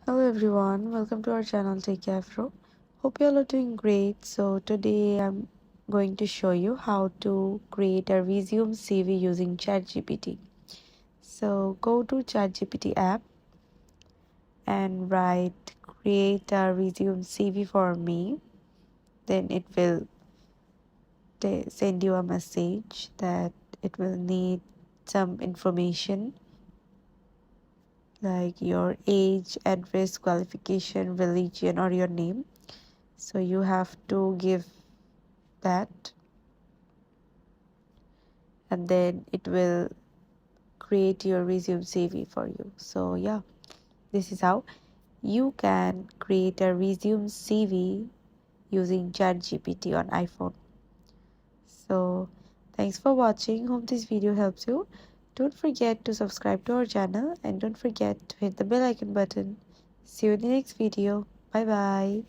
Hello everyone, welcome to our channel Techavro. Hope you all are doing great. So today I'm going to show you how to create a resume CV using ChatGPT. So go to ChatGPT app and write create a resume CV for me. Then it will send you a message that it will need some information like your age, address, qualification, religion, or your name. So you have to give that, and then it will create your resume CV for you. So yeah, this is how you can create a resume CV using ChatGPT on iPhone. So thanks for watching. Hope this video helps you. Don't forget to subscribe to our channel and don't forget to hit the bell icon button. See you in the next video. Bye bye.